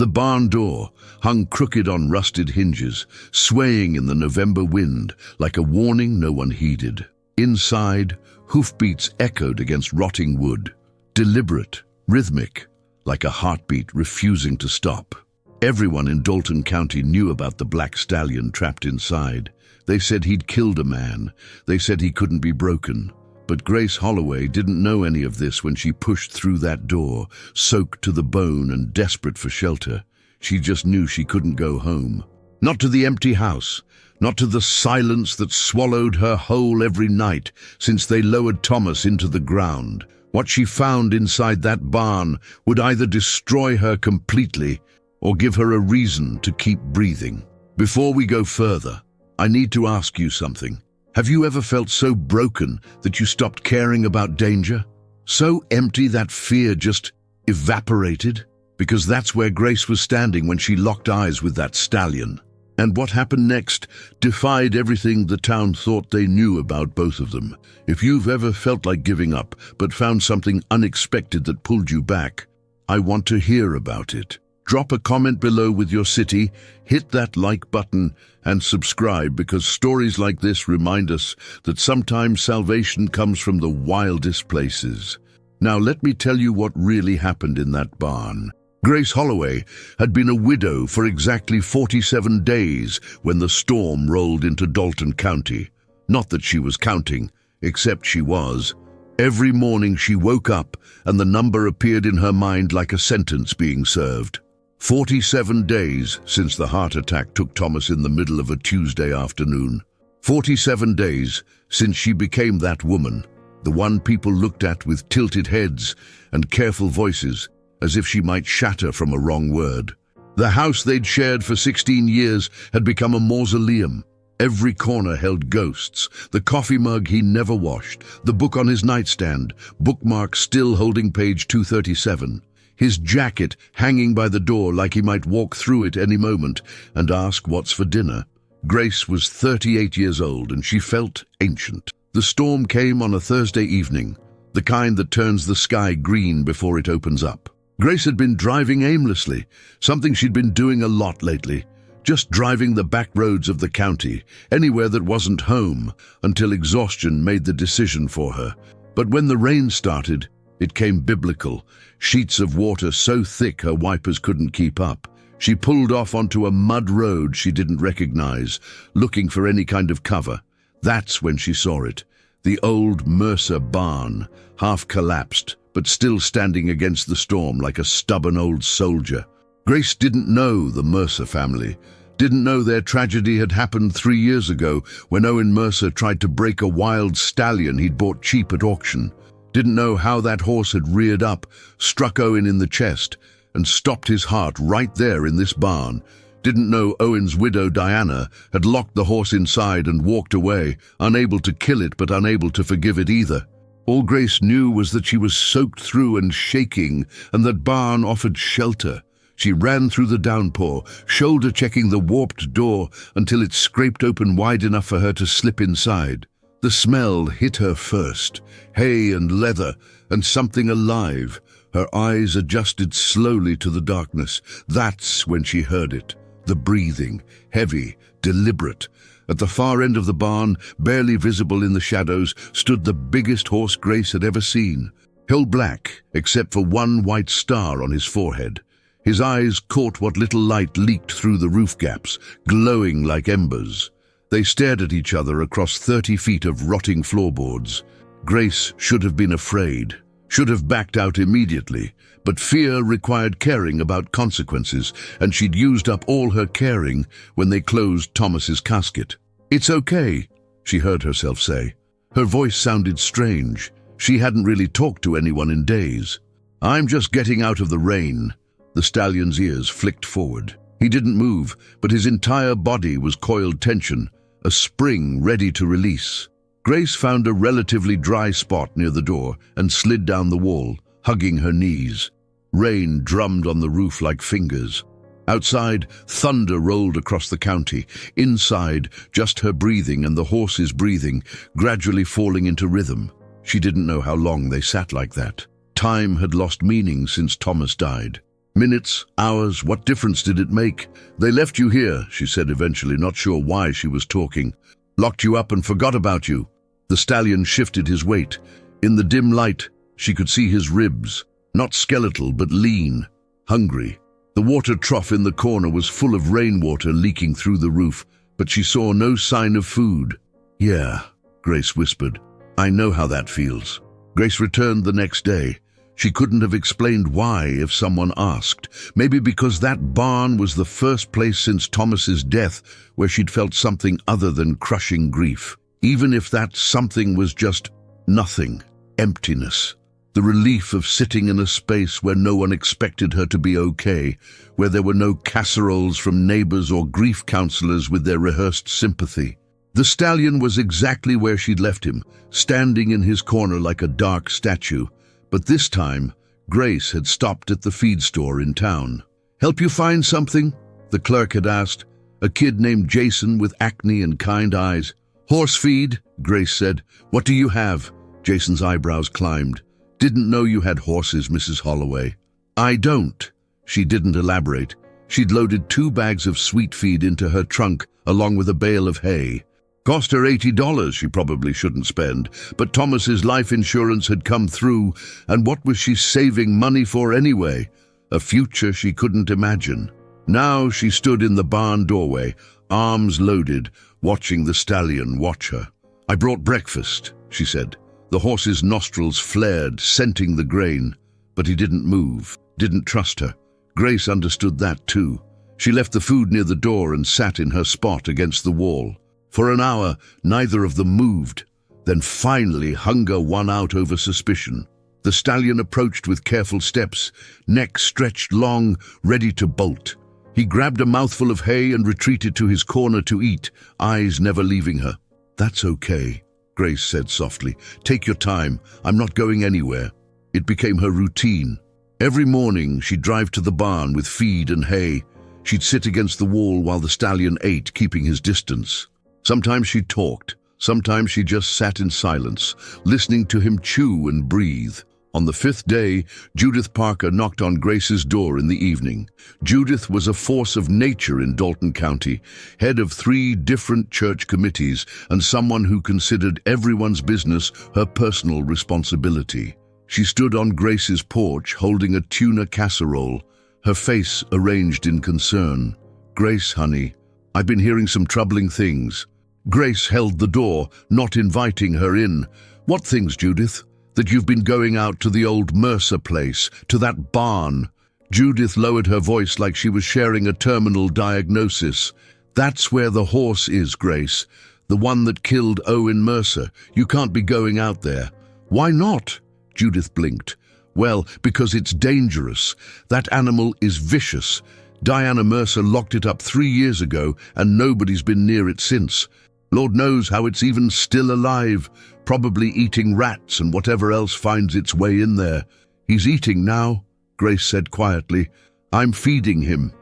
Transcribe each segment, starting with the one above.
The barn door hung crooked on rusted hinges, swaying in the November wind like a warning no one heeded. Inside, hoofbeats echoed against rotting wood, deliberate, rhythmic, like a heartbeat refusing to stop. Everyone in Dalton County knew about the black stallion trapped inside. They said he'd killed a man. They said he couldn't be broken. But Grace Holloway didn't know any of this when she pushed through that door, soaked to the bone and desperate for shelter. She just knew she couldn't go home. Not to the empty house, not to the silence that swallowed her whole every night since they lowered Thomas into the ground. What she found inside that barn would either destroy her completely or give her a reason to keep breathing. Before we go further, I need to ask you something. Have you ever felt so broken that you stopped caring about danger? So empty that fear just evaporated? Because that's where Grace was standing when she locked eyes with that stallion. And what happened next defied everything the town thought they knew about both of them. If you've ever felt like giving up, but found something unexpected that pulled you back, I want to hear about it. Drop a comment below with your city, hit that like button, and subscribe, because stories like this remind us that sometimes salvation comes from the wildest places. Now let me tell you what really happened in that barn. Grace Holloway had been a widow for exactly 47 days when the storm rolled into Dalton County. Not that she was counting, except she was. Every morning she woke up and the number appeared in her mind like a sentence being served. 47 days since the heart attack took Thomas in the middle of a Tuesday afternoon. 47 days since she became that woman, the one people looked at with tilted heads and careful voices, as if she might shatter from a wrong word. The house they'd shared for 16 years had become a mausoleum. Every corner held ghosts, the coffee mug he never washed, the book on his nightstand, bookmark still holding page 237. His jacket hanging by the door like he might walk through it any moment and ask what's for dinner. Grace was 38 years old and she felt ancient. The storm came on a Thursday evening, the kind that turns the sky green before it opens up. Grace had been driving aimlessly, something she'd been doing a lot lately, just driving the back roads of the county, anywhere that wasn't home, until exhaustion made the decision for her. But when the rain started, it came biblical, sheets of water so thick her wipers couldn't keep up. She pulled off onto a mud road she didn't recognize, looking for any kind of cover. That's when she saw it, the old Mercer barn, half collapsed, but still standing against the storm like a stubborn old soldier. Grace didn't know the Mercer family, didn't know their tragedy had happened 3 years ago when Owen Mercer tried to break a wild stallion he'd bought cheap at auction. Didn't know how that horse had reared up, struck Owen in the chest, and stopped his heart right there in this barn. Didn't know Owen's widow Diana had locked the horse inside and walked away, unable to kill it but unable to forgive it either. All Grace knew was that she was soaked through and shaking, and that barn offered shelter. She ran through the downpour, shoulder-checking the warped door until it scraped open wide enough for her to slip inside. The smell hit her first, hay and leather, and something alive. Her eyes adjusted slowly to the darkness. That's when she heard it. The breathing, heavy, deliberate. At the far end of the barn, barely visible in the shadows, stood the biggest horse Grace had ever seen. Hill black, except for one white star on his forehead. His eyes caught what little light leaked through the roof gaps, glowing like embers. They stared at each other across 30 feet of rotting floorboards. Grace should have been afraid, should have backed out immediately, but fear required caring about consequences, and she'd used up all her caring when they closed Thomas's casket. "It's okay," she heard herself say. Her voice sounded strange. She hadn't really talked to anyone in days. "I'm just getting out of the rain." The stallion's ears flicked forward. He didn't move, but his entire body was coiled tension, a spring ready to release. Grace found a relatively dry spot near the door and slid down the wall, hugging her knees. Rain drummed on the roof like fingers. Outside, thunder rolled across the county. Inside, just her breathing and the horse's breathing, gradually falling into rhythm. She didn't know how long they sat like that. Time had lost meaning since Thomas died. Minutes, hours, what difference did it make? They left you here, she said eventually, not sure why she was talking. Locked you up and forgot about you. The stallion shifted his weight. In the dim light, she could see his ribs, not skeletal but lean, hungry. The water trough in the corner was full of rainwater leaking through the roof, but she saw no sign of food. Yeah, Grace whispered. I know how that feels. Grace returned the next day. She couldn't have explained why if someone asked. Maybe because that barn was the first place since Thomas's death where she'd felt something other than crushing grief. Even if that something was just nothing, emptiness. The relief of sitting in a space where no one expected her to be okay, where there were no casseroles from neighbors or grief counselors with their rehearsed sympathy. The stallion was exactly where she'd left him, standing in his corner like a dark statue. But this time, Grace had stopped at the feed store in town. Help you find something? The clerk had asked. A kid named Jason with acne and kind eyes. Horse feed, Grace said. What do you have? Jason's eyebrows climbed. Didn't know you had horses, Mrs. Holloway. I don't. She didn't elaborate. She'd loaded 2 bags of sweet feed into her trunk, along with a bale of hay. Cost her $80 she probably shouldn't spend, but Thomas's life insurance had come through, and what was she saving money for anyway? A future she couldn't imagine. Now she stood in the barn doorway, arms loaded, watching the stallion watch her. I brought breakfast, she said. The horse's nostrils flared, scenting the grain, but he didn't move, didn't trust her. Grace understood that too. She left the food near the door and sat in her spot against the wall. For an hour, neither of them moved. Then finally, hunger won out over suspicion. The stallion approached with careful steps, neck stretched long, ready to bolt. He grabbed a mouthful of hay and retreated to his corner to eat, eyes never leaving her. That's okay, Grace said softly. Take your time. I'm not going anywhere. It became her routine. Every morning, she'd drive to the barn with feed and hay. She'd sit against the wall while the stallion ate, keeping his distance. Sometimes she talked. Sometimes she just sat in silence, listening to him chew and breathe. On the 5th day, Judith Parker knocked on Grace's door in the evening. Judith was a force of nature in Dalton County, head of 3 different church committees, and someone who considered everyone's business her personal responsibility. She stood on Grace's porch, holding a tuna casserole, her face arranged in concern. Grace, honey, I've been hearing some troubling things. Grace held the door, not inviting her in. What things, Judith? That you've been going out to the old Mercer place, to that barn. Judith lowered her voice like she was sharing a terminal diagnosis. That's where the horse is, Grace. The one that killed Owen Mercer. You can't be going out there. Why not? Judith blinked. Well, because it's dangerous. That animal is vicious. Diana Mercer locked it up 3 years ago, and nobody's been near it since. Lord knows how it's even still alive, probably eating rats and whatever else finds its way in there. He's eating now, Grace said quietly. I'm feeding him.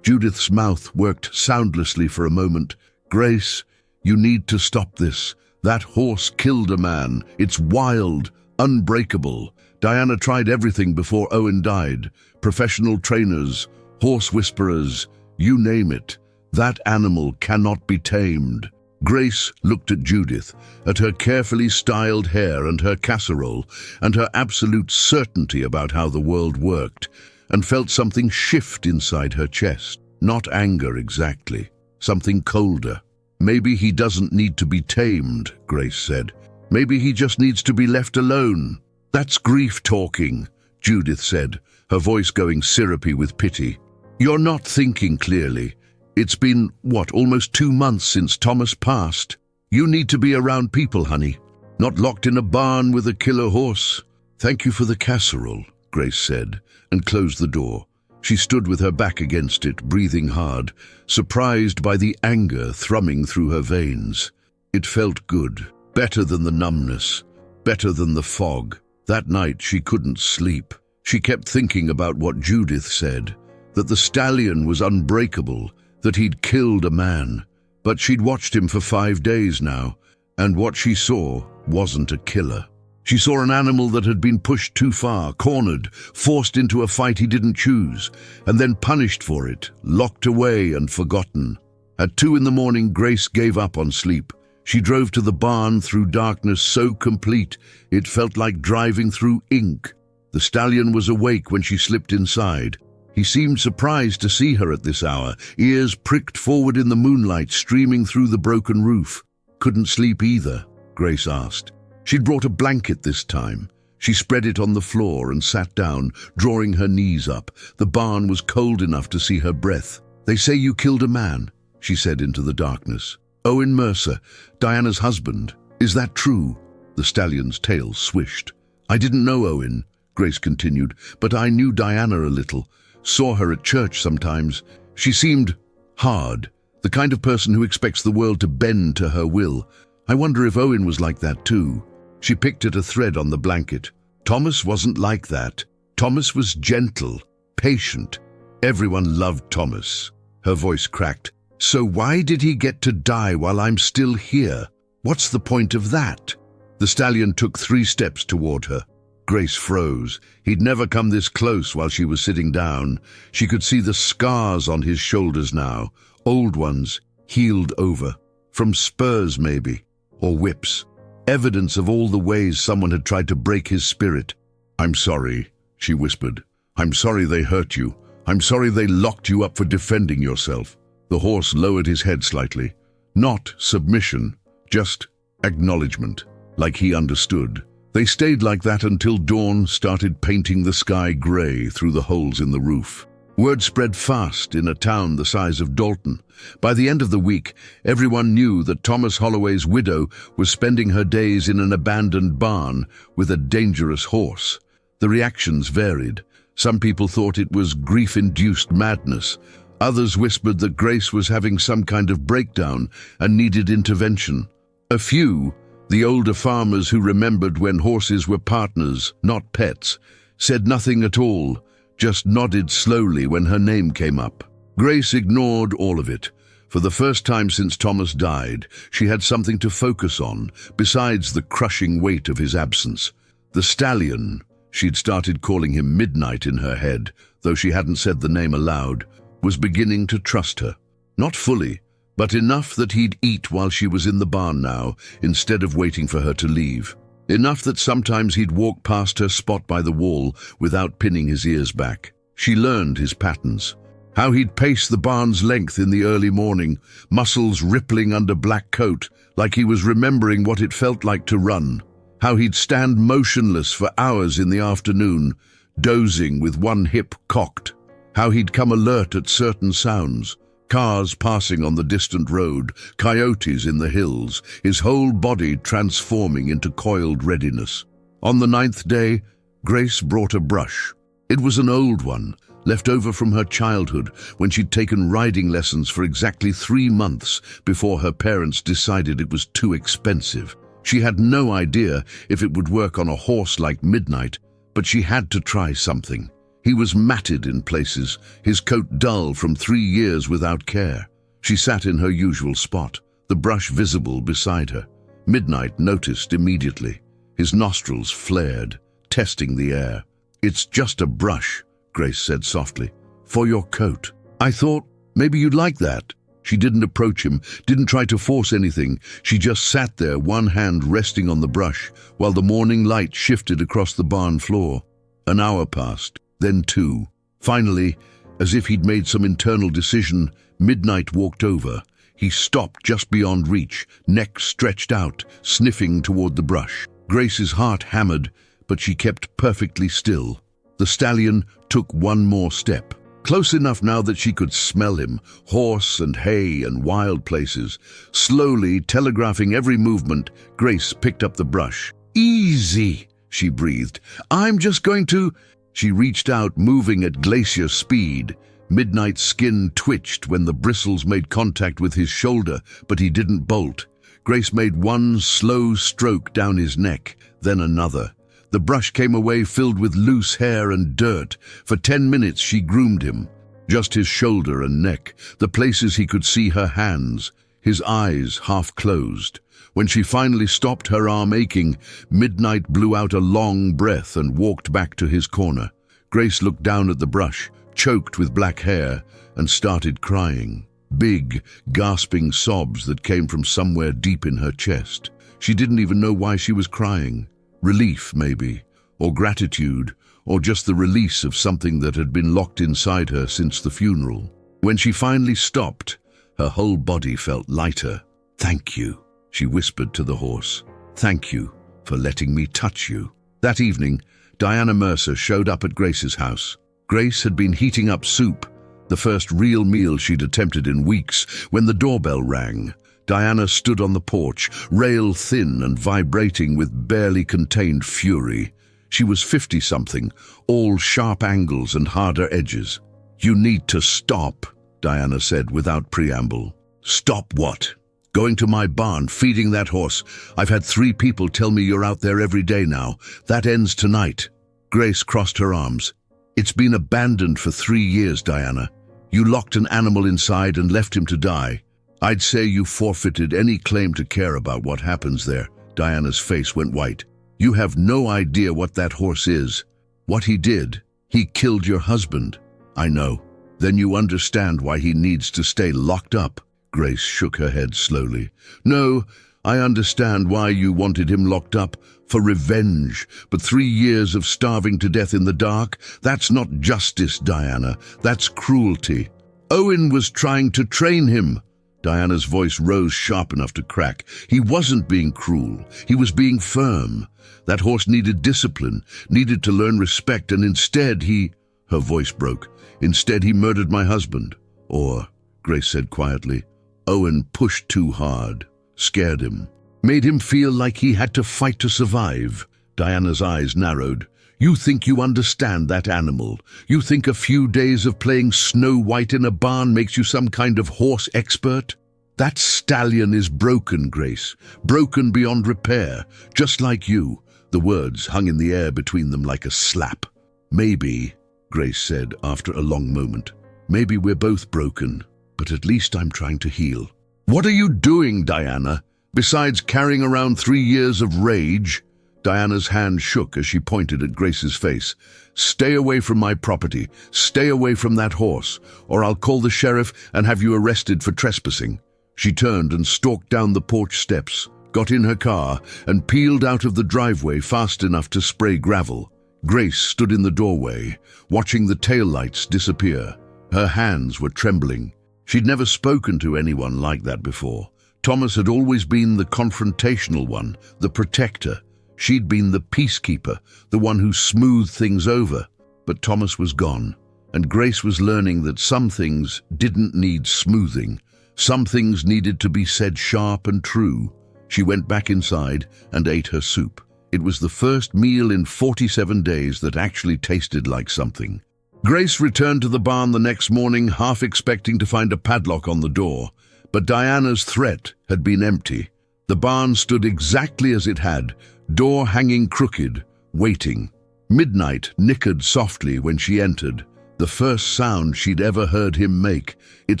Judith's mouth worked soundlessly for a moment. Grace, you need to stop this. That horse killed a man. It's wild, unbreakable. Diana tried everything before Owen died. Professional trainers, horse whisperers, you name it. That animal cannot be tamed. Grace looked at Judith, at her carefully styled hair and her casserole, and her absolute certainty about how the world worked, and felt something shift inside her chest. Not anger exactly, something colder. Maybe he doesn't need to be tamed, Grace said. Maybe he just needs to be left alone. That's grief talking, Judith said, her voice going syrupy with pity. You're not thinking clearly. It's been, almost 2 months since Thomas passed. You need to be around people, honey, not locked in a barn with a killer horse. Thank you for the casserole, Grace said, and closed the door. She stood with her back against it, breathing hard, surprised by the anger thrumming through her veins. It felt good, better than the numbness, better than the fog. That night she couldn't sleep. She kept thinking about what Judith said, that the stallion was unbreakable, that he'd killed a man. But she'd watched him for 5 days now, and what she saw wasn't a killer. She saw an animal that had been pushed too far, cornered, forced into a fight he didn't choose, and then punished for it, locked away and forgotten. At 2 in the morning, Grace gave up on sleep. She drove to the barn through darkness so complete it felt like driving through ink. The stallion was awake when she slipped inside. He seemed surprised to see her at this hour, ears pricked forward in the moonlight streaming through the broken roof. "Couldn't sleep either?" Grace asked. She'd brought a blanket this time. She spread it on the floor and sat down, drawing her knees up. The barn was cold enough to see her breath. "They say you killed a man," she said into the darkness. "Owen Mercer, Diana's husband. Is that true?" The stallion's tail swished. "I didn't know Owen," Grace continued, "but I knew Diana a little. Saw her at church sometimes. She seemed hard, the kind of person who expects the world to bend to her will. I wonder if Owen was like that too." She picked at a thread on the blanket. Thomas wasn't like that. Thomas was gentle, patient. Everyone loved Thomas. Her voice cracked. "So why did he get to die while I'm still here? What's the point of that?" The stallion took 3 steps toward her. Grace froze. He'd never come this close while she was sitting down. She could see the scars on his shoulders now, old ones, healed over. From spurs maybe, or whips. Evidence of all the ways someone had tried to break his spirit. "I'm sorry," she whispered. "I'm sorry they hurt you. I'm sorry they locked you up for defending yourself." The horse lowered his head slightly. Not submission, just acknowledgement, like he understood. They stayed like that until dawn started painting the sky gray through the holes in the roof. Word spread fast in a town the size of Dalton. By the end of the week, everyone knew that Thomas Holloway's widow was spending her days in an abandoned barn with a dangerous horse. The reactions varied. Some people thought it was grief-induced madness. Others whispered that Grace was having some kind of breakdown and needed intervention. A few, the older farmers who remembered when horses were partners, not pets, said nothing at all, just nodded slowly when her name came up. Grace ignored all of it. For the first time since Thomas died, she had something to focus on, besides the crushing weight of his absence. The stallion, she'd started calling him Midnight in her head, though she hadn't said the name aloud, was beginning to trust her. Not fully, but enough that he'd eat while she was in the barn now, instead of waiting for her to leave. Enough that sometimes he'd walk past her spot by the wall without pinning his ears back. She learned his patterns. How he'd pace the barn's length in the early morning, muscles rippling under black coat, like he was remembering what it felt like to run. How he'd stand motionless for hours in the afternoon, dozing with one hip cocked. How he'd come alert at certain sounds. Cars passing on the distant road, coyotes in the hills, his whole body transforming into coiled readiness. On the 9th day, Grace brought a brush. It was an old one, left over from her childhood when she'd taken riding lessons for exactly 3 months before her parents decided it was too expensive. She had no idea if it would work on a horse like Midnight, but she had to try something. He was matted in places, his coat dull from 3 years without care. She sat in her usual spot, the brush visible beside her. Midnight noticed immediately. His nostrils flared, testing the air. "It's just a brush," Grace said softly. "For your coat. I thought maybe you'd like that." She didn't approach him, didn't try to force anything. She just sat there, one hand resting on the brush, while the morning light shifted across the barn floor. An hour passed. Then 2. Finally, as if he'd made some internal decision, Midnight walked over. He stopped just beyond reach, neck stretched out, sniffing toward the brush. Grace's heart hammered, but she kept perfectly still. The stallion took one more step. Close enough now that she could smell him, horse and hay and wild places. Slowly, telegraphing every movement, Grace picked up the brush. "Easy," she breathed. "I'm just going to..." She reached out, moving at glacier speed. Midnight's skin twitched when the bristles made contact with his shoulder, but he didn't bolt. Grace made one slow stroke down his neck, then another. The brush came away filled with loose hair and dirt. For 10 minutes she groomed him. Just his shoulder and neck, the places he could see her hands. his eyes half closed. When she finally stopped, her arm aching, Midnight blew out a long breath and walked back to his corner. Grace looked down at the brush, choked with black hair, and started crying. Big, gasping sobs that came from somewhere deep in her chest. She didn't even know why she was crying. Relief, maybe, or gratitude, or just the release of something that had been locked inside her since the funeral. When she finally stopped, her whole body felt lighter. "Thank you," she whispered to the horse. "Thank you for letting me touch you." That evening, Diana Mercer showed up at Grace's house. Grace had been heating up soup, the first real meal she'd attempted in weeks, when the doorbell rang. Diana stood on the porch, rail-thin and vibrating with barely contained fury. She was 50-something, all sharp angles and harder edges. "You need to stop," Diana said without preamble. "Stop what?" "Going to my barn, feeding that horse. I've had 3 people tell me you're out there every day now. That ends tonight." Grace crossed her arms. "It's been abandoned for 3 years, Diana. You locked an animal inside and left him to die. I'd say you forfeited any claim to care about what happens there." Diana's face went white. "You have no idea what that horse is. What he did. He killed your husband." "I know. Then you understand why he needs to stay locked up." Grace shook her head slowly. "No, I understand why you wanted him locked up. For revenge. But 3 years of starving to death in the dark? That's not justice, Diana. That's cruelty. Owen was trying to train him." Diana's voice rose sharp enough to crack. "He wasn't being cruel. He was being firm. That horse needed discipline, needed to learn respect, and instead he—" Her voice broke. "Instead he murdered my husband." "Or," Grace said quietly, "Owen pushed too hard, scared him, made him feel like he had to fight to survive." Diana's eyes narrowed. "You think you understand that animal? You think a few days of playing Snow White in a barn makes you some kind of horse expert? That stallion is broken, Grace. Broken beyond repair, just like you." The words hung in the air between them like a slap. "Maybe," Grace said after a long moment, "maybe we're both broken, but at least I'm trying to heal." "What are you doing, Diana? Besides carrying around 3 years of rage?" Diana's hand shook as she pointed at Grace's face. "Stay away from my property. Stay away from that horse, or I'll call the sheriff and have you arrested for trespassing." She turned and stalked down the porch steps, got in her car, and peeled out of the driveway fast enough to spray gravel. Grace stood in the doorway, watching the taillights disappear. Her hands were trembling. She'd never spoken to anyone like that before. Thomas had always been the confrontational one, the protector. She'd been the peacekeeper, the one who smoothed things over. But Thomas was gone, and Grace was learning that some things didn't need smoothing. Some things needed to be said sharp and true. She went back inside and ate her soup. It was the first meal in 47 days that actually tasted like something. Grace returned to the barn the next morning, half expecting to find a padlock on the door. But Diana's threat had been empty. The barn stood exactly as it had, door hanging crooked, waiting. Midnight nickered softly when she entered, the first sound she'd ever heard him make. It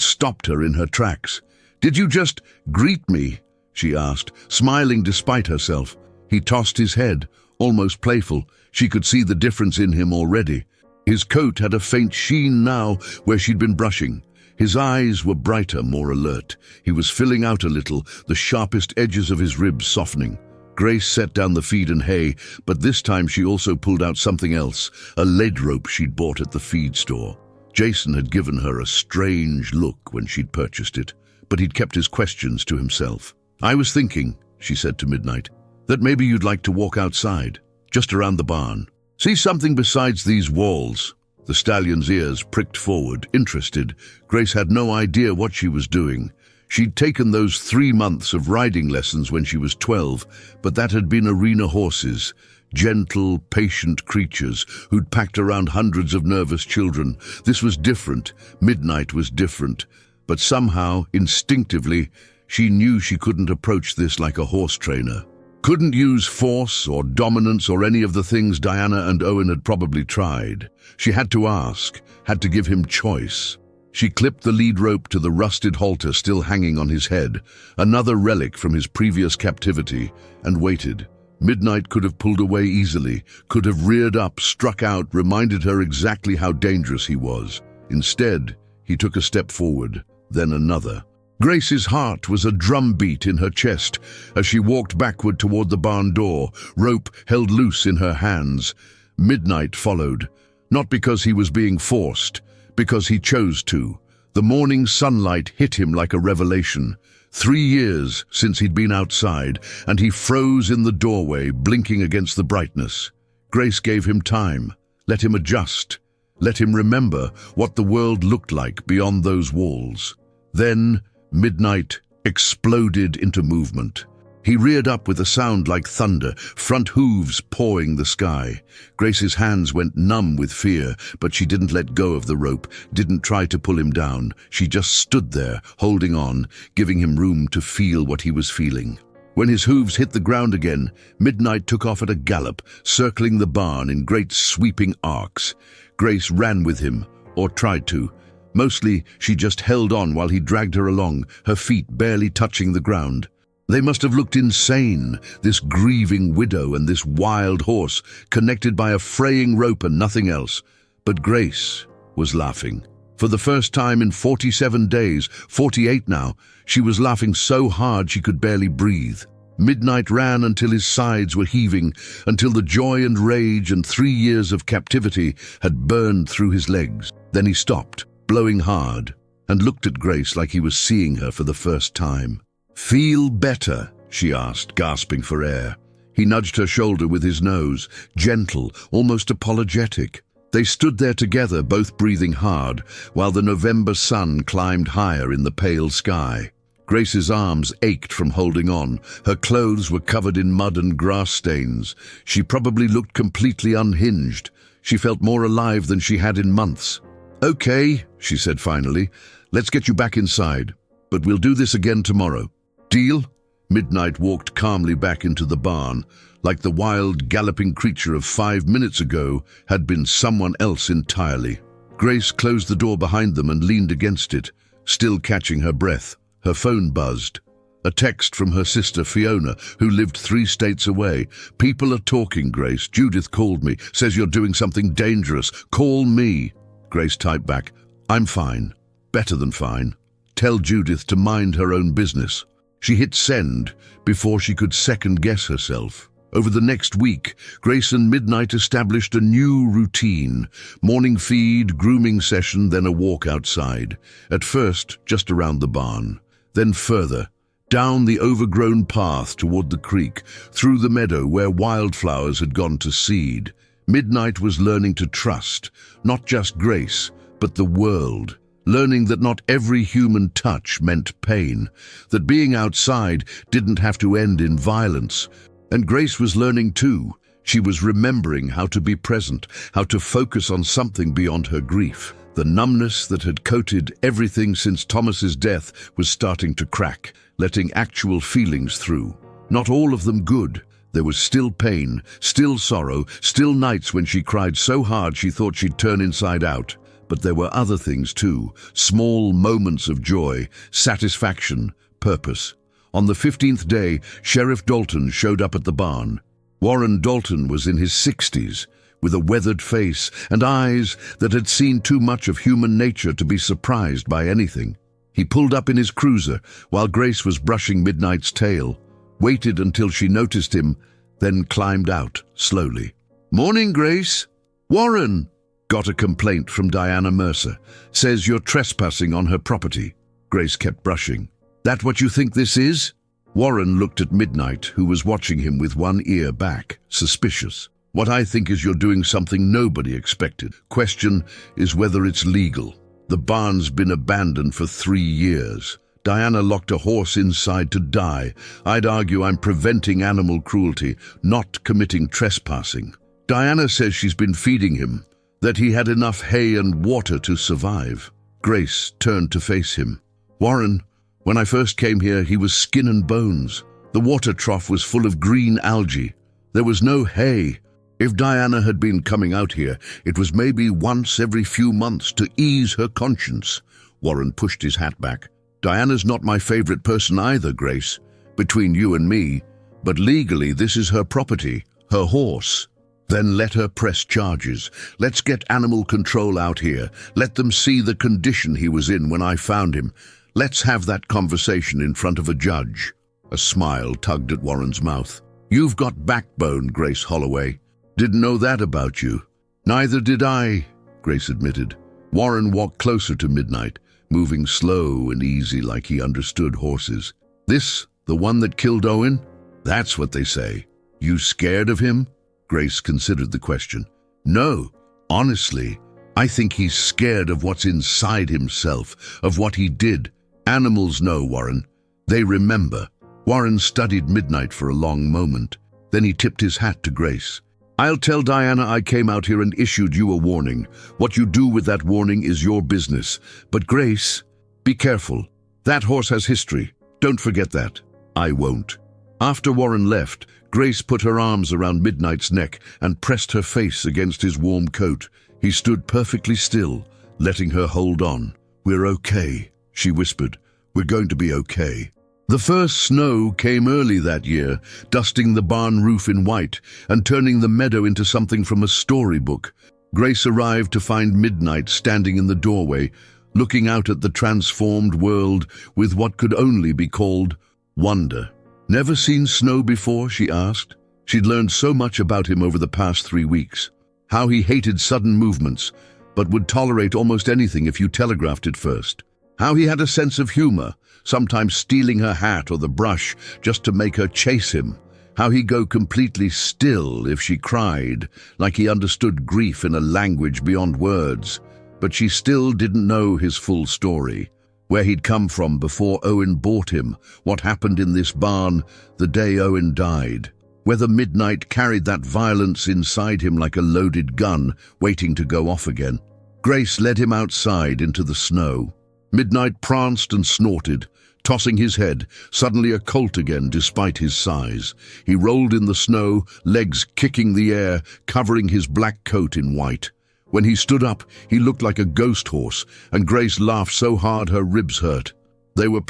stopped her in her tracks. "Did you just greet me?" she asked, smiling despite herself. He tossed his head, almost playful. She could see the difference in him already. His coat had a faint sheen now where she'd been brushing. His eyes were brighter, more alert. He was filling out a little, the sharpest edges of his ribs softening. Grace set down the feed and hay, but this time she also pulled out something else, a lead rope she'd bought at the feed store. Jason had given her a strange look when she'd purchased it, but he'd kept his questions to himself. "I was thinking," she said to Midnight, "that maybe you'd like to walk outside, just around the barn. See something besides these walls." The stallion's ears pricked forward, interested. Grace had no idea what she was doing. She'd taken those 3 months of riding lessons when she was 12, but that had been arena horses, gentle, patient creatures who'd packed around hundreds of nervous children. This was different. Midnight was different. But somehow, instinctively, she knew she couldn't approach this like a horse trainer. Couldn't use force or dominance or any of the things Diana and Owen had probably tried. She had to ask, had to give him choice. She clipped the lead rope to the rusted halter still hanging on his head, another relic from his previous captivity, and waited. Midnight could have pulled away easily, could have reared up, struck out, reminded her exactly how dangerous he was. Instead, he took a step forward, then another. Grace's heart was a drumbeat in her chest as she walked backward toward the barn door, rope held loose in her hands. Midnight followed, not because he was being forced, because he chose to. The morning sunlight hit him like a revelation. 3 years since he'd been outside, and he froze in the doorway, blinking against the brightness. Grace gave him time, let him adjust, let him remember what the world looked like beyond those walls. Then, Midnight exploded into movement. He reared up with a sound like thunder, front hooves pawing the sky. Grace's hands went numb with fear, but she didn't let go of the rope, didn't try to pull him down. She just stood there, holding on, giving him room to feel what he was feeling. When his hooves hit the ground again, Midnight took off at a gallop, circling the barn in great sweeping arcs. Grace ran with him, or tried to. Mostly, she just held on while he dragged her along, her feet barely touching the ground. They must have looked insane, this grieving widow and this wild horse, connected by a fraying rope and nothing else. But Grace was laughing. For the first time in 47 days, 48 now, she was laughing so hard she could barely breathe. Midnight ran until his sides were heaving, until the joy and rage and 3 years of captivity had burned through his legs. Then he stopped, blowing hard, and looked at Grace like he was seeing her for the first time. "Feel better?" she asked, gasping for air. He nudged her shoulder with his nose, gentle, almost apologetic. They stood there together, both breathing hard, while the November sun climbed higher in the pale sky. Grace's arms ached from holding on. Her clothes were covered in mud and grass stains. She probably looked completely unhinged. She felt more alive than she had in months. "Okay," she said finally, "let's get you back inside. But we'll do this again tomorrow. Deal?" Midnight walked calmly back into the barn, like the wild, galloping creature of 5 minutes ago had been someone else entirely. Grace closed the door behind them and leaned against it, still catching her breath. Her phone buzzed. A text from her sister Fiona, who lived 3 states away. "People are talking, Grace. Judith called me, says you're doing something dangerous. Call me." Grace typed back, "I'm fine. Better than fine. Tell Judith to mind her own business." She hit send before she could second-guess herself. Over the next week, Grace and Midnight established a new routine. Morning feed, grooming session, then a walk outside. At first, just around the barn. Then further, down the overgrown path toward the creek, through the meadow where wildflowers had gone to seed. Midnight was learning to trust, not just Grace, but the world. Learning that not every human touch meant pain, that being outside didn't have to end in violence. And Grace was learning too. She was remembering how to be present, how to focus on something beyond her grief. The numbness that had coated everything since Thomas's death was starting to crack, letting actual feelings through. Not all of them good. There was still pain, still sorrow, still nights when she cried so hard she thought she'd turn inside out. But there were other things too, small moments of joy, satisfaction, purpose. On the 15th day, Sheriff Dalton showed up at the barn. Warren Dalton was in his 60s, with a weathered face and eyes that had seen too much of human nature to be surprised by anything. He pulled up in his cruiser while Grace was brushing Midnight's tail, waited until she noticed him, then climbed out slowly. "Morning, Grace." "Warren!" Got a complaint from Diana Mercer. Says you're trespassing on her property. Grace kept brushing. "That what you think this is?" Warren looked at Midnight, who was watching him with one ear back, suspicious. "What I think is you're doing something nobody expected. Question is whether it's legal. The barn's been abandoned for 3 years. Diana locked a horse inside to die. I'd argue I'm preventing animal cruelty, not committing trespassing. Diana says she's been feeding him, that he had enough hay and water to survive." Grace turned to face him. "Warren, when I first came here, he was skin and bones. The water trough was full of green algae. There was no hay. If Diana had been coming out here, it was maybe once every few months to ease her conscience. Warren pushed his hat back. "Diana's not my favorite person either, Grace, between you and me, but legally this is her property, her horse." "Then let her press charges. Let's get animal control out here. Let them see the condition he was in when I found him. Let's have that conversation in front of a judge." A smile tugged at Warren's mouth. "You've got backbone, Grace Holloway. Didn't know that about you." "Neither did I," Grace admitted. Warren walked closer to Midnight, moving slow and easy like he understood horses. "This, the one that killed Owen? That's what they say. You scared of him?" Grace considered the question. "No, honestly, I think he's scared of what's inside himself, of what he did. Animals know, Warren. They remember." Warren studied Midnight for a long moment. Then he tipped his hat to Grace. "I'll tell Diana I came out here and issued you a warning. What you do with that warning is your business. But Grace, be careful. That horse has history. Don't forget that." "I won't." After Warren left, Grace put her arms around Midnight's neck and pressed her face against his warm coat. He stood perfectly still, letting her hold on. "We're okay," she whispered. "We're going to be okay." The first snow came early that year, dusting the barn roof in white and turning the meadow into something from a storybook. Grace arrived to find Midnight standing in the doorway, looking out at the transformed world with what could only be called wonder. "Never seen snow before?" she asked. She'd learned so much about him over the past 3 weeks. How he hated sudden movements, but would tolerate almost anything if you telegraphed it first. How he had a sense of humor, sometimes stealing her hat or the brush just to make her chase him. How he'd go completely still if she cried, like he understood grief in a language beyond words. But she still didn't know his full story. Where he'd come from before Owen bought him, what happened in this barn the day Owen died. Whether Midnight carried that violence inside him like a loaded gun, waiting to go off again. Grace led him outside into the snow. Midnight pranced and snorted, tossing his head, suddenly a colt again despite his size. He rolled in the snow, legs kicking the air, covering his black coat in white. When he stood up, he looked like a ghost horse, and Grace laughed so hard her ribs hurt. They were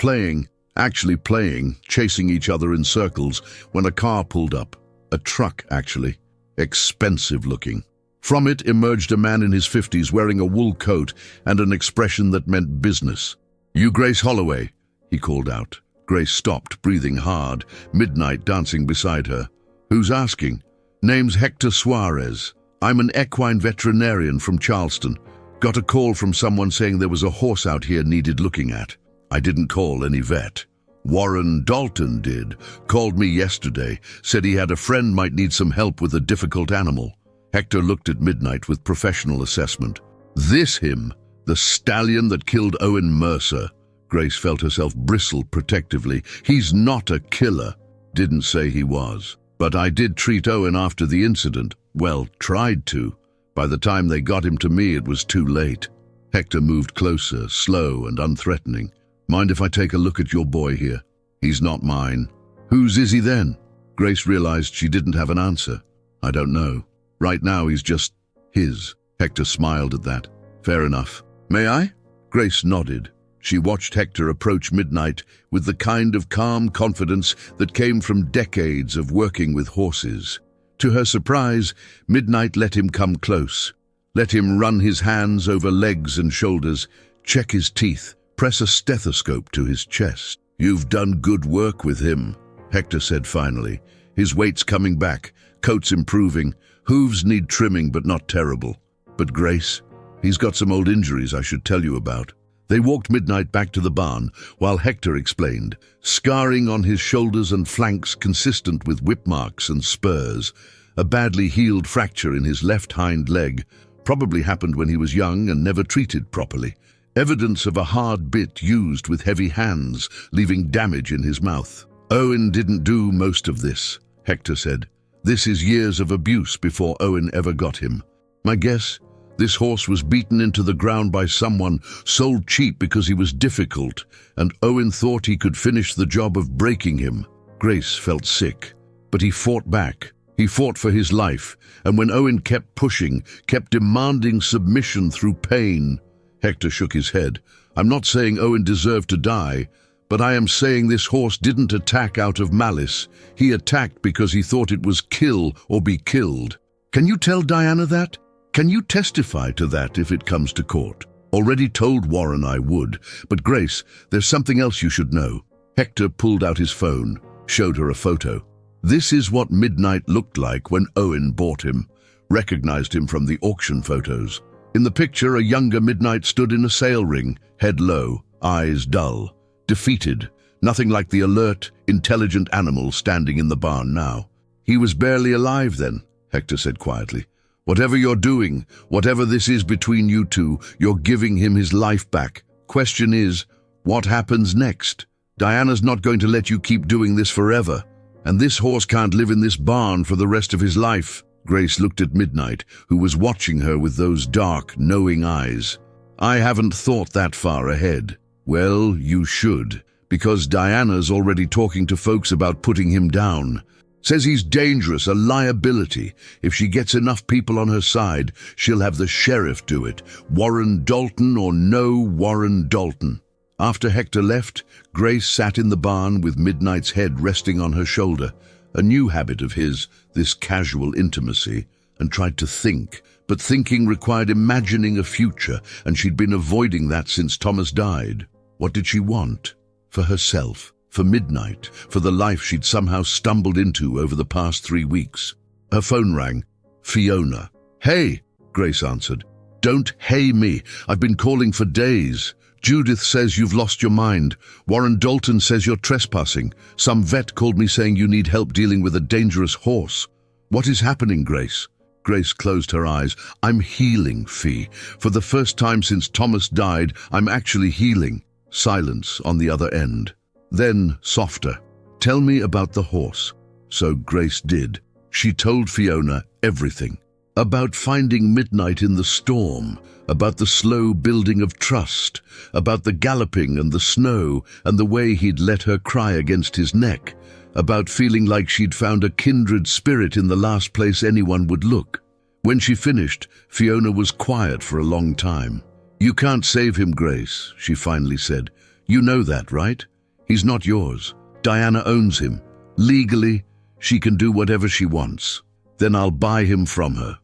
actually playing, chasing each other in circles, when a car pulled up. A truck, actually. Expensive looking. From it emerged a man in his 50s wearing a wool coat and an expression that meant business. "You Grace Holloway?" he called out. Grace stopped, breathing hard, Midnight dancing beside her. "Who's asking?" "Name's Hector Suarez. I'm an equine veterinarian from Charleston. Got a call from someone saying there was a horse out here needed looking at." "I didn't call any vet." "Warren Dalton did. Called me yesterday. Said he had a friend might need some help with a difficult animal." Hector looked at Midnight with professional assessment. "This him? The stallion that killed Owen Mercer?" Grace felt herself bristle protectively. "He's not a killer." "Didn't say he was. But I did treat Owen after the incident. Well, tried to. By the time they got him to me, it was too late." Hector moved closer, slow and unthreatening. "Mind if I take a look at your boy here?" "He's not mine." "Whose is he then?" Grace realized she didn't have an answer. "I don't know. Right now he's just his." Hector smiled at that. "Fair enough. May I?" Grace nodded. She watched Hector approach Midnight with the kind of calm confidence that came from decades of working with horses. To her surprise, Midnight let him come close. Let him run his hands over legs and shoulders, check his teeth, press a stethoscope to his chest. "You've done good work with him," Hector said finally. "His weight's coming back, coat's improving, hooves need trimming but not terrible. But Grace, he's got some old injuries I should tell you about." They walked Midnight back to the barn while Hector explained, scarring on his shoulders and flanks consistent with whip marks and spurs, a badly healed fracture in his left hind leg, probably happened when he was young and never treated properly. Evidence of a hard bit used with heavy hands, leaving damage in his mouth. "Owen didn't do most of this," Hector said. "This is years of abuse before Owen ever got him. My guess? This horse was beaten into the ground by someone, sold cheap because he was difficult, and Owen thought he could finish the job of breaking him." Grace felt sick, but he fought back. He fought for his life, and when Owen kept pushing, kept demanding submission through pain, Hector shook his head. I'm not saying Owen deserved to die, but I am saying this horse didn't attack out of malice. He attacked because he thought it was kill or be killed. Can you tell Diana that? Can you testify to that if it comes to court? Already told Warren I would, but Grace, there's something else you should know. Hector pulled out his phone, showed her a photo. This is what Midnight looked like when Owen bought him. Recognized him from the auction photos. In the picture, a younger Midnight stood in a sale ring, head low, eyes dull, defeated, nothing like the alert, intelligent animal standing in the barn now. He was barely alive then, Hector said quietly. Whatever you're doing, whatever this is between you two, you're giving him his life back. Question is, what happens next? Diana's not going to let you keep doing this forever. And this horse can't live in this barn for the rest of his life. Grace looked at Midnight, who was watching her with those dark, knowing eyes. I haven't thought that far ahead. Well, you should, because Diana's already talking to folks about putting him down. Says he's dangerous, a liability. If she gets enough people on her side, she'll have the sheriff do it. Warren Dalton or no Warren Dalton. After Hector left, Grace sat in the barn with Midnight's head resting on her shoulder, a new habit of his, this casual intimacy, and tried to think. But thinking required imagining a future, and she'd been avoiding that since Thomas died. What did she want? For herself, for Midnight, for the life she'd somehow stumbled into over the past 3 weeks. Her phone rang. Fiona. Hey, Grace answered. Don't hey me. I've been calling for days. Judith says you've lost your mind. Warren Dalton says you're trespassing. Some vet called me saying you need help dealing with a dangerous horse. What is happening, Grace? Grace closed her eyes. I'm healing, Fee. For the first time since Thomas died, I'm actually healing. Silence on the other end. Then, softer. Tell me about the horse. So Grace did. She told Fiona everything. About finding Midnight in the storm, about the slow building of trust, about the galloping and the snow and the way he'd let her cry against his neck, about feeling like she'd found a kindred spirit in the last place anyone would look. When she finished, Fiona was quiet for a long time. You can't save him, Grace, she finally said. You know that, right? He's not yours. Diana owns him. Legally, she can do whatever she wants. Then I'll buy him from her.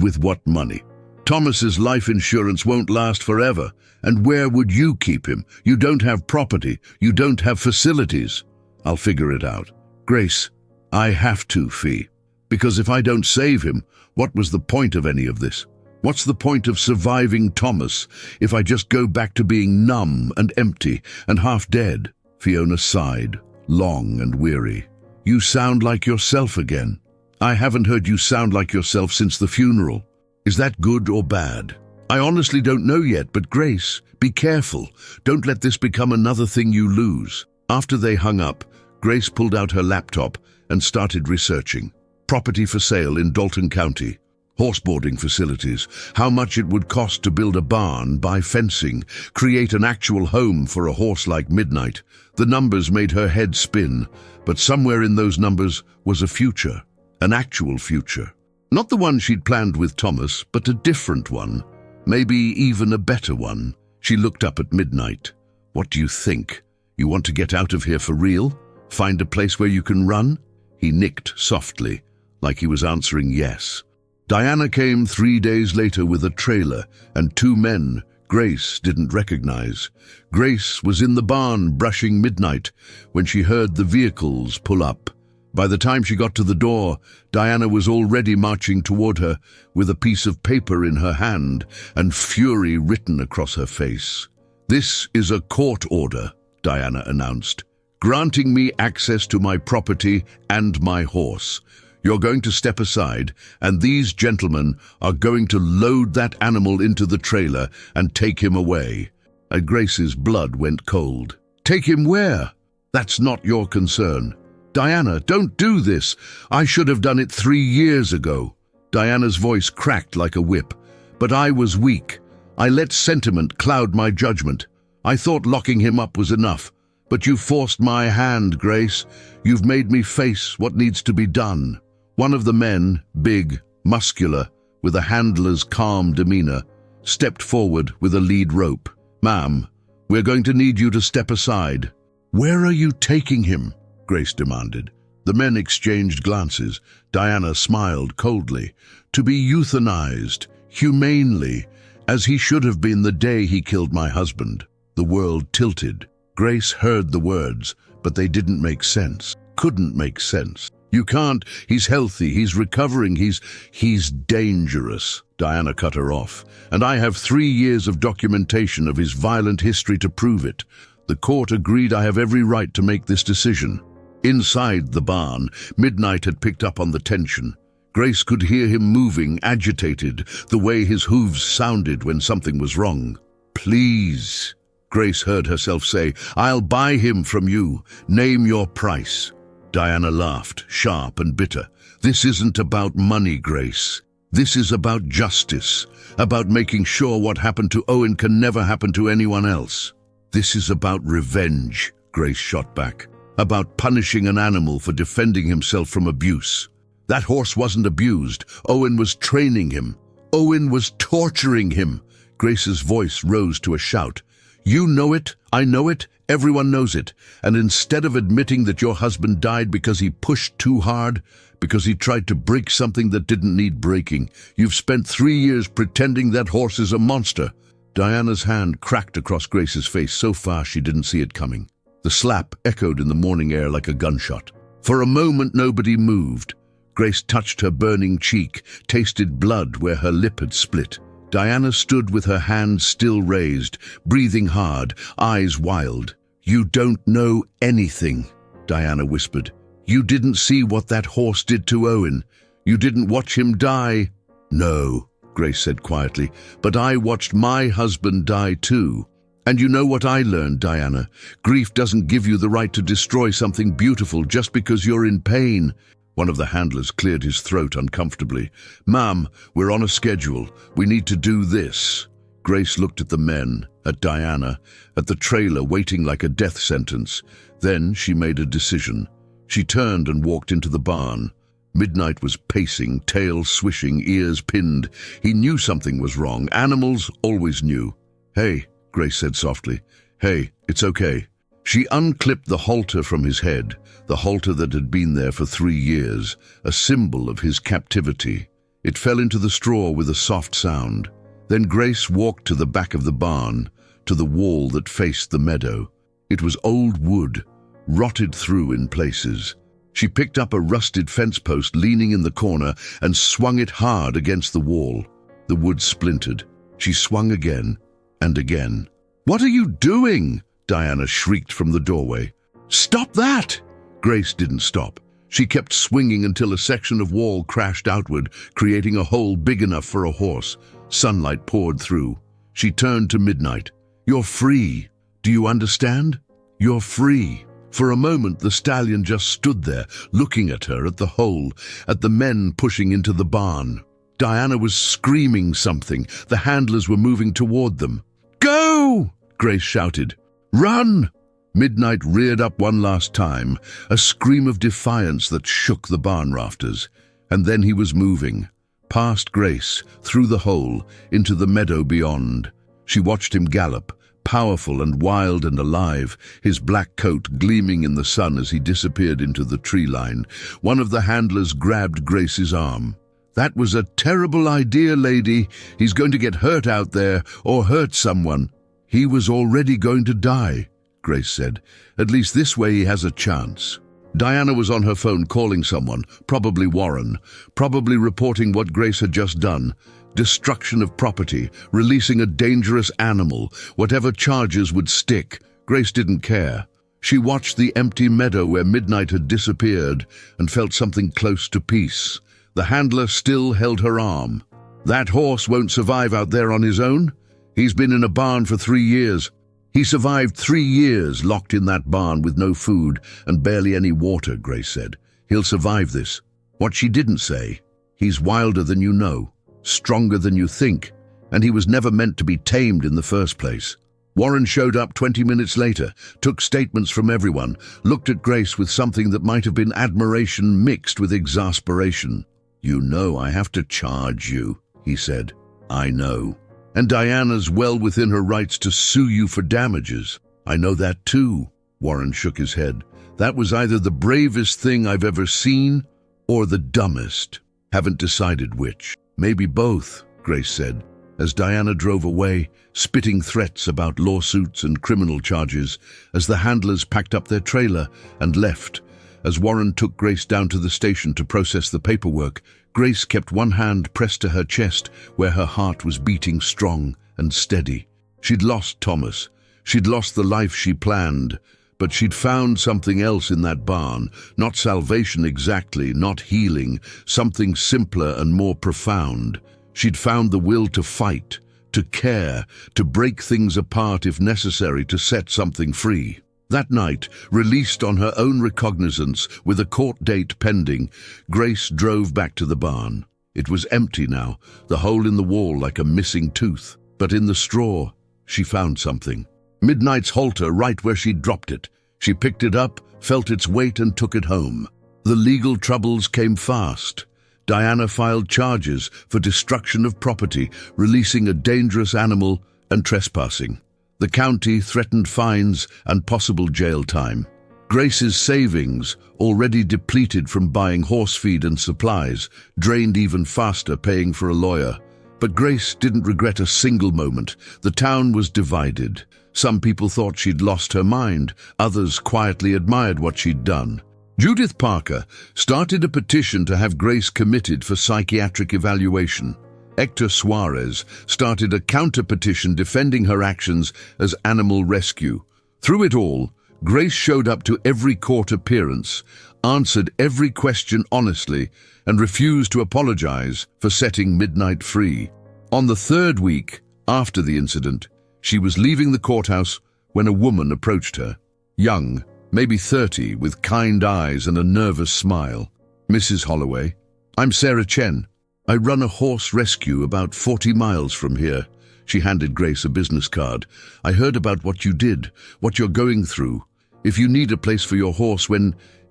With what money? Thomas's life insurance won't last forever. And where would you keep him? You don't have property. You don't have facilities. I'll figure it out. Grace, I have to, Fee. Because if I don't save him, what was the point of any of this? What's the point of surviving Thomas if I just go back to being numb and empty and half dead? Fiona sighed, long and weary. You sound like yourself again. I haven't heard you sound like yourself since the funeral. Is that good or bad? I honestly don't know yet, but Grace, be careful. Don't let this become another thing you lose. After they hung up, Grace pulled out her laptop and started researching. Property for sale in Dalton County. Horseboarding facilities, how much it would cost to build a barn, buy fencing, create an actual home for a horse like Midnight. The numbers made her head spin, but somewhere in those numbers was a future. An actual future. Not the one she'd planned with Thomas, but a different one. Maybe even a better one. She looked up at Midnight. What do you think? You want to get out of here for real? Find a place where you can run? He nicked softly, like he was answering yes. Diana came 3 days later with a trailer and 2 men Grace didn't recognize. Grace was in the barn brushing Midnight when she heard the vehicles pull up. By the time she got to the door, Diana was already marching toward her with a piece of paper in her hand and fury written across her face. This is a court order, Diana announced, granting me access to my property and my horse. You're going to step aside, and these gentlemen are going to load that animal into the trailer and take him away. And Grace's blood went cold. Take him where? That's not your concern. Diana, don't do this. I should have done it 3 years ago. Diana's voice cracked like a whip. But I was weak. I let sentiment cloud my judgment. I thought locking him up was enough. But you forced my hand, Grace. You've made me face what needs to be done. One of the men, big, muscular, with a handler's calm demeanor, stepped forward with a lead rope. Ma'am, We're going to need you to step aside." "Where are you taking him?" Grace demanded. The men exchanged glances. Diana smiled coldly. "To be euthanized, humanely, as he should have been the day he killed my husband." The world tilted. Grace heard the words, but they didn't make sense. Couldn't make sense. "You can't. He's healthy. He's recovering. He's dangerous." Diana cut her off. "And I have 3 years of documentation of his violent history to prove it. The court agreed I have every right to make this decision." Inside the barn, Midnight had picked up on the tension. Grace could hear him moving, agitated, the way his hooves sounded when something was wrong. "Please," Grace heard herself say, "I'll buy him from you. Name your price." Diana laughed, sharp and bitter. "This isn't about money, Grace. This is about justice, about making sure what happened to Owen can never happen to anyone else." "This is about revenge," Grace shot back. "About punishing an animal for defending himself from abuse. That horse wasn't abused. Owen was training him. Owen was torturing him." Grace's voice rose to a shout. "You know it, I know it, everyone knows it. And instead of admitting that your husband died because he pushed too hard, because he tried to break something that didn't need breaking, you've spent 3 years pretending that horse is a monster." Diana's hand cracked across Grace's face so fast she didn't see it coming. The slap echoed in the morning air like a gunshot. For a moment nobody moved. Grace touched her burning cheek, tasted blood where her lip had split. Diana stood with her hand still raised, breathing hard, eyes wild. "You don't know anything," Diana whispered. "You didn't see what that horse did to Owen. You didn't watch him die." "No," Grace said quietly, "but I watched my husband die too. And you know what I learned, Diana? Grief doesn't give you the right to destroy something beautiful just because you're in pain." One of the handlers cleared his throat uncomfortably. "Ma'am, we're on a schedule. We need to do this." Grace looked at the men, at Diana, at the trailer waiting like a death sentence. Then she made a decision. She turned and walked into the barn. Midnight was pacing, tail swishing, ears pinned. He knew something was wrong. Animals always knew. "Hey," Grace said softly. "Hey, it's okay." She unclipped the halter from his head, the halter that had been there for 3 years, a symbol of his captivity. It fell into the straw with a soft sound. Then Grace walked to the back of the barn, to the wall that faced the meadow. It was old wood, rotted through in places. She picked up a rusted fence post leaning in the corner and swung it hard against the wall. The wood splintered. She swung again and again. "What are you doing?" Diana shrieked from the doorway. "Stop that!" Grace didn't stop. She kept swinging until a section of wall crashed outward, creating a hole big enough for a horse. Sunlight poured through. She turned to Midnight. "You're free. Do you understand? You're free." For a moment, the stallion just stood there, looking at her, at the hole, at the men pushing into the barn. Diana was screaming something. The handlers were moving toward them. "Go!" Grace shouted. "Run!" Midnight reared up one last time, a scream of defiance that shook the barn rafters. And then he was moving, past Grace, through the hole, into the meadow beyond. She watched him gallop, powerful and wild and alive, his black coat gleaming in the sun as he disappeared into the tree line. One of the handlers grabbed Grace's arm. "That was a terrible idea, lady. He's going to get hurt out there, or hurt someone." "He was already going to die," Grace said. "At least this way he has a chance." Diana was on her phone calling someone, probably Warren, probably reporting what Grace had just done. Destruction of property, releasing a dangerous animal, whatever charges would stick. Grace didn't care. She watched the empty meadow where Midnight had disappeared and felt something close to peace. The handler still held her arm. "That horse won't survive out there on his own. He's been in a barn for 3 years. He survived 3 years locked in that barn with no food and barely any water," Grace said. "He'll survive this." What she didn't say, he's wilder than you know, stronger than you think, and he was never meant to be tamed in the first place. Warren showed up 20 minutes later, took statements from everyone, looked at Grace with something that might have been admiration mixed with exasperation. "You know I have to charge you," he said. "I know." And Diana's well within her rights to sue you for damages. I know that too. Warren shook his head. That was either the bravest thing I've ever seen or the dumbest. Haven't decided which. Maybe both, Grace said, as Diana drove away, spitting threats about lawsuits and criminal charges, as the handlers packed up their trailer and left. As Warren took Grace down to the station to process the paperwork, Grace kept one hand pressed to her chest where her heart was beating strong and steady. She'd lost Thomas. She'd lost the life she planned. But she'd found something else in that barn. Not salvation exactly, not healing, something simpler and more profound. She'd found the will to fight, to care, to break things apart if necessary to set something free. That night, released on her own recognizance with a court date pending, Grace drove back to the barn. It was empty now, the hole in the wall like a missing tooth. But in the straw, she found something. Midnight's halter right where she'd dropped it. She picked it up, felt its weight and took it home. The legal troubles came fast. Diana filed charges for destruction of property, releasing a dangerous animal and trespassing. The county threatened fines and possible jail time. Grace's savings, already depleted from buying horse feed and supplies, drained even faster paying for a lawyer. But Grace didn't regret a single moment. The town was divided. Some people thought she'd lost her mind. Others quietly admired what she'd done. Judith Parker started a petition to have Grace committed for psychiatric evaluation. Hector Suarez started a counter-petition defending her actions as animal rescue. Through it all, Grace showed up to every court appearance, answered every question honestly, and refused to apologize for setting Midnight free. On the third week after the incident, she was leaving the courthouse when a woman approached her. Young, maybe 30, with kind eyes and a nervous smile. "Mrs. Holloway, I'm Sarah Chen. I run a horse rescue about 40 miles from here." She handed Grace a business card. "I heard about what you did, what you're going through. If you need a place for your horse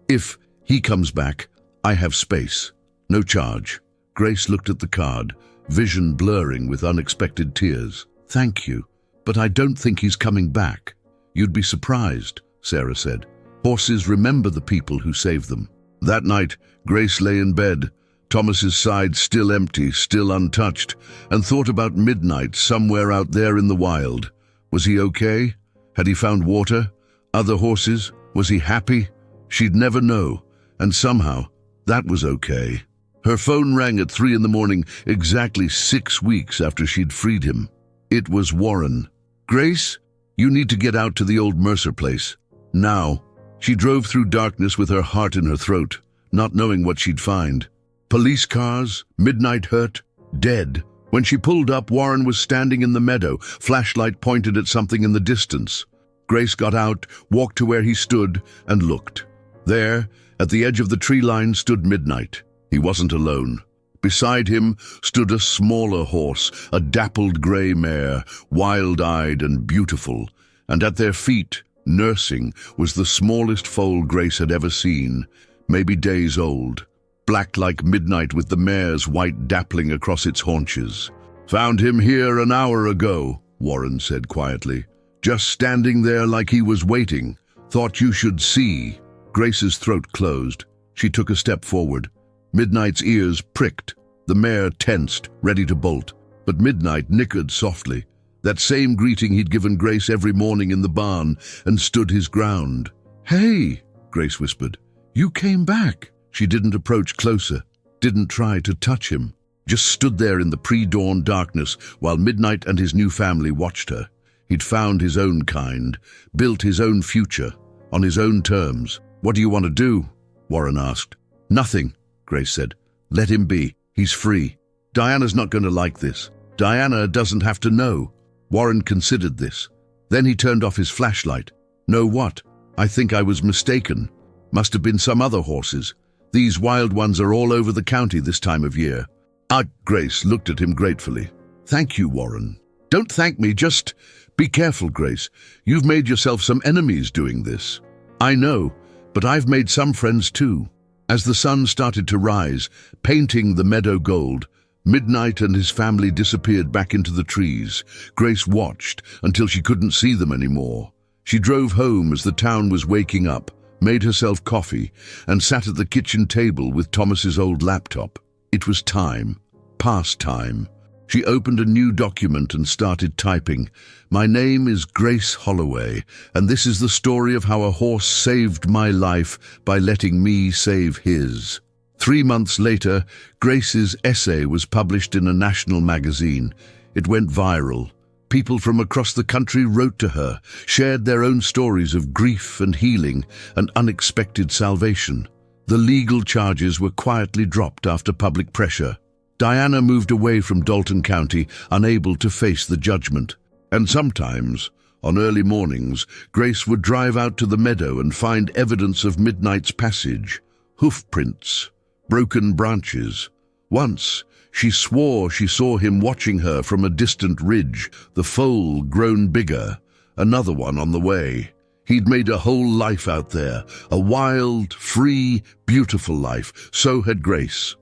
if he comes back, I have space. No charge." Grace looked at the card, vision blurring with unexpected tears. "Thank you, but I don't think he's coming back." "You'd be surprised," Sarah said. "Horses remember the people who saved them." That night, Grace lay in bed, Thomas's side still empty, still untouched, and thought about Midnight somewhere out there in the wild. Was he okay? Had he found water? Other horses? Was he happy? She'd never know, and somehow that was okay. Her phone rang at 3 a.m, exactly 6 weeks after she'd freed him. It was Warren. "Grace, you need to get out to the old Mercer place. Now." She drove through darkness with her heart in her throat, not knowing what she'd find. Police cars, Midnight hurt, dead. When she pulled up, Warren was standing in the meadow, flashlight pointed at something in the distance. Grace got out, walked to where he stood, and looked. There, at the edge of the tree line, stood Midnight. He wasn't alone. Beside him stood a smaller horse, a dappled gray mare, wild-eyed and beautiful, and at their feet, nursing, was the smallest foal Grace had ever seen, maybe days old. Black like midnight with the mare's white dappling across its haunches. "Found him here an hour ago," Warren said quietly. "Just standing there like he was waiting. Thought you should see." Grace's throat closed. She took a step forward. Midnight's ears pricked. The mare tensed, ready to bolt. But Midnight nickered softly. That same greeting he'd given Grace every morning in the barn, and stood his ground. "Hey," Grace whispered. "You came back." She didn't approach closer, didn't try to touch him, just stood there in the pre-dawn darkness while Midnight and his new family watched her. He'd found his own kind, built his own future, on his own terms. "What do you want to do?" Warren asked. "Nothing," Grace said. "Let him be. He's free. Diana's not going to like this. Diana doesn't have to know." Warren considered this. Then he turned off his flashlight. "Know what? I think I was mistaken. Must have been some other horses. These wild ones are all over the county this time of year." Grace looked at him gratefully. "Thank you, Warren." "Don't thank me, just be careful, Grace. You've made yourself some enemies doing this." "I know, but I've made some friends too." As the sun started to rise, painting the meadow gold, Midnight and his family disappeared back into the trees. Grace watched until she couldn't see them anymore. She drove home as the town was waking up, made herself coffee, and sat at the kitchen table with Thomas's old laptop. It was time. Past time. She opened a new document and started typing. My name is Grace Holloway, and this is the story of how a horse saved my life by letting me save his. 3 months later, Grace's essay was published in a national magazine. It went viral. People from across the country wrote to her, shared their own stories of grief and healing and unexpected salvation. The legal charges were quietly dropped after public pressure. Diana moved away from Dalton County, unable to face the judgment. And sometimes, on early mornings, Grace would drive out to the meadow and find evidence of Midnight's passage. Hoof prints, broken branches. Once, she swore she saw him watching her from a distant ridge, the foal grown bigger, another one on the way. He'd made a whole life out there, a wild, free, beautiful life. So had Grace.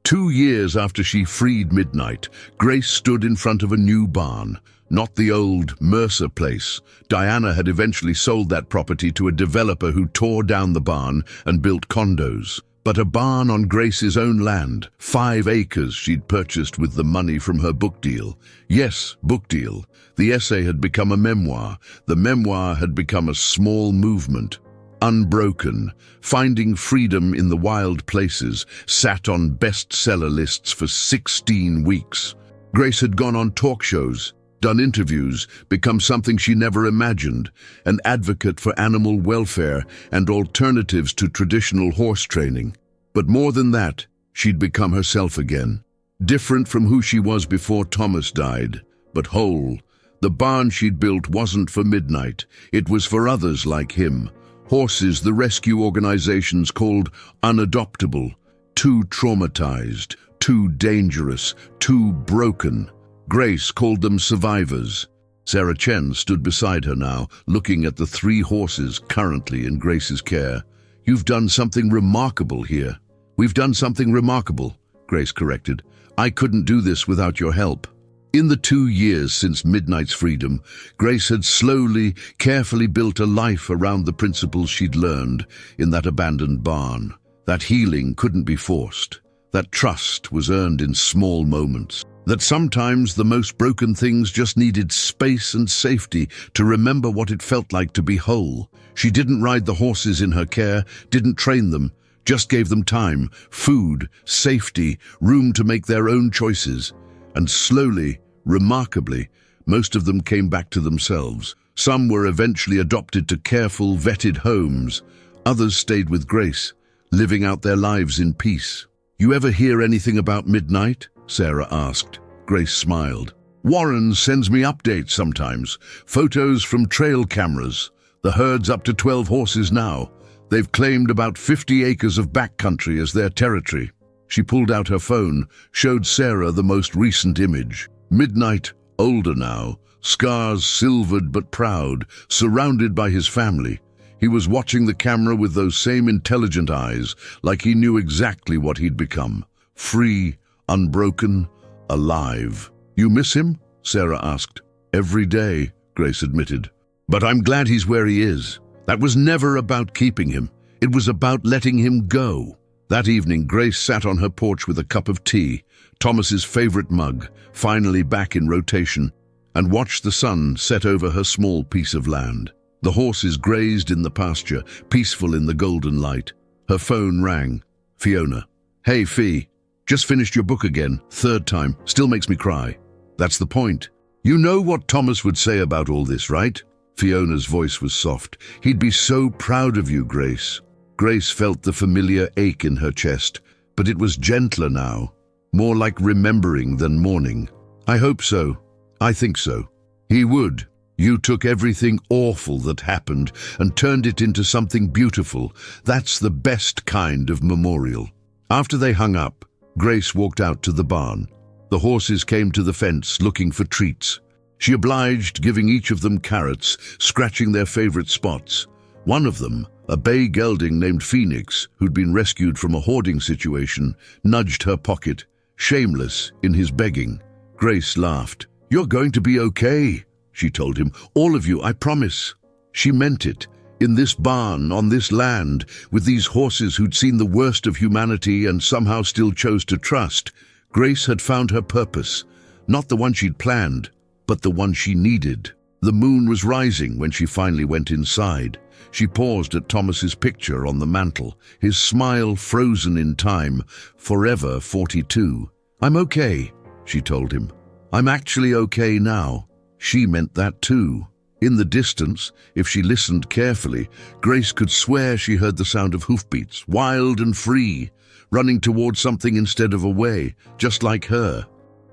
2 years after she freed Midnight, Grace stood in front of a new barn. Not the old Mercer place. Diana had eventually sold that property to a developer who tore down the barn and built condos. But a barn on Grace's own land, 5 acres she'd purchased with the money from her book deal. Yes, book deal. The essay had become a memoir. The memoir had become a small movement. Unbroken, Finding Freedom in the Wild Places, sat on bestseller lists for 16 weeks. Grace had gone on talk shows, done interviews, become something she never imagined, an advocate for animal welfare and alternatives to traditional horse training. But more than that, she'd become herself again. Different from who she was before Thomas died, but whole. The barn she'd built wasn't for Midnight, it was for others like him. Horses the rescue organizations called unadoptable, too traumatized, too dangerous, too broken. Grace called them survivors. Sarah Chen stood beside her now, looking at the 3 horses currently in Grace's care. You've done something remarkable here. We've done something remarkable, Grace corrected. I couldn't do this without your help. In the 2 years since Midnight's freedom, Grace had slowly, carefully built a life around the principles she'd learned in that abandoned barn. That healing couldn't be forced. That trust was earned in small moments. That sometimes the most broken things just needed space and safety to remember what it felt like to be whole. She didn't ride the horses in her care, didn't train them, just gave them time, food, safety, room to make their own choices. And slowly, remarkably, most of them came back to themselves. Some were eventually adopted to careful, vetted homes. Others stayed with Grace, living out their lives in peace. You ever hear anything about Midnight? Sarah asked. Grace smiled. Warren sends me updates sometimes. Photos from trail cameras. The herd's up to 12 horses now. They've claimed about 50 acres of backcountry as their territory. She pulled out her phone, showed Sarah the most recent image. Midnight, older now, scars silvered but proud, surrounded by his family. He was watching the camera with those same intelligent eyes, like he knew exactly what he'd become. Free, unbroken, alive. You miss him? Sarah asked. Every day, Grace admitted. But I'm glad he's where he is. That was never about keeping him. It was about letting him go. That evening, Grace sat on her porch with a cup of tea, Thomas's favorite mug, finally back in rotation, and watched the sun set over her small piece of land. The horses grazed in the pasture, peaceful in the golden light. Her phone rang. Fiona. Hey, Fee. Just finished your book again. 3rd time. Still makes me cry. That's the point. You know what Thomas would say about all this, right? Fiona's voice was soft. He'd be so proud of you, Grace. Grace felt the familiar ache in her chest, but it was gentler now, more like remembering than mourning. I hope so. I think so. He would. You took everything awful that happened and turned it into something beautiful. That's the best kind of memorial. After they hung up, Grace walked out to the barn. The horses came to the fence looking for treats. She obliged, giving each of them carrots, scratching their favorite spots. One of them, a bay gelding named Phoenix, who'd been rescued from a hoarding situation, nudged her pocket. shameless in his begging. Grace laughed. "You're going to be okay," she told him. "All of you, I promise." She meant it. In this barn, on this land, with these horses who'd seen the worst of humanity and somehow still chose to trust, Grace had found her purpose. Not the one she'd planned, but the one she needed. The moon was rising when she finally went inside. She paused at Thomas's picture on the mantel, his smile frozen in time, forever 42. "I'm okay," she told him. "I'm actually okay now." She meant that too. In the distance, if she listened carefully, Grace could swear she heard the sound of hoofbeats, wild and free, running towards something instead of away, just like her.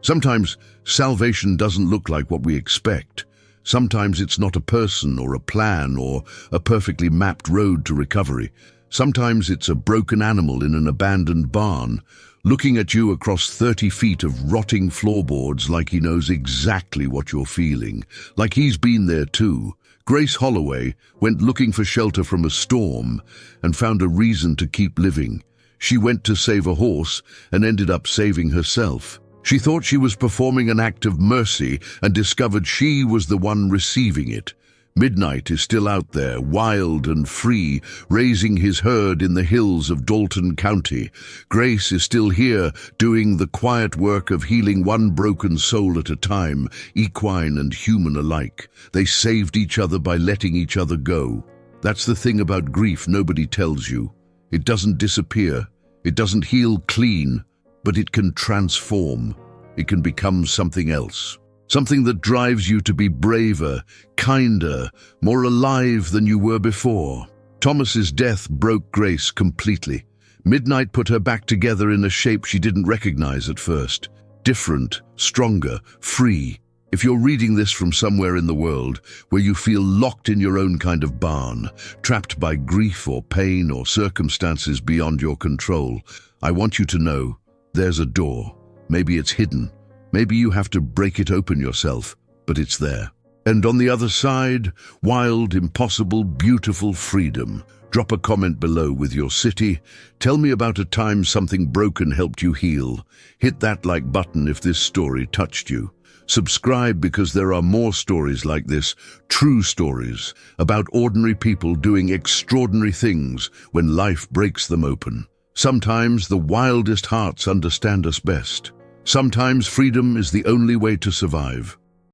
Sometimes salvation doesn't look like what we expect. Sometimes it's not a person or a plan or a perfectly mapped road to recovery. Sometimes it's a broken animal in an abandoned barn, looking at you across 30 feet of rotting floorboards like he knows exactly what you're feeling, like he's been there too. Grace Holloway went looking for shelter from a storm and found a reason to keep living. She went to save a horse and ended up saving herself. She thought she was performing an act of mercy and discovered she was the one receiving it. Midnight is still out there, wild and free, raising his herd in the hills of Dalton County. Grace is still here, doing the quiet work of healing one broken soul at a time, equine and human alike. They saved each other by letting each other go. That's the thing about grief nobody tells you. It doesn't disappear. It doesn't heal clean, but it can transform. It can become something else. Something that drives you to be braver, kinder, more alive than you were before. Thomas's death broke Grace completely. Midnight put her back together in a shape she didn't recognize at first. Different, stronger, free. If you're reading this from somewhere in the world where you feel locked in your own kind of barn, trapped by grief or pain or circumstances beyond your control, I want you to know there's a door. Maybe it's hidden. Maybe you have to break it open yourself, but it's there. And on the other side, wild, impossible, beautiful freedom. Drop a comment below with your city. Tell me about a time something broken helped you heal. Hit that like button if this story touched you. Subscribe because there are more stories like this, true stories, about ordinary people doing extraordinary things when life breaks them open. Sometimes the wildest hearts understand us best. Sometimes freedom is the only way to survive.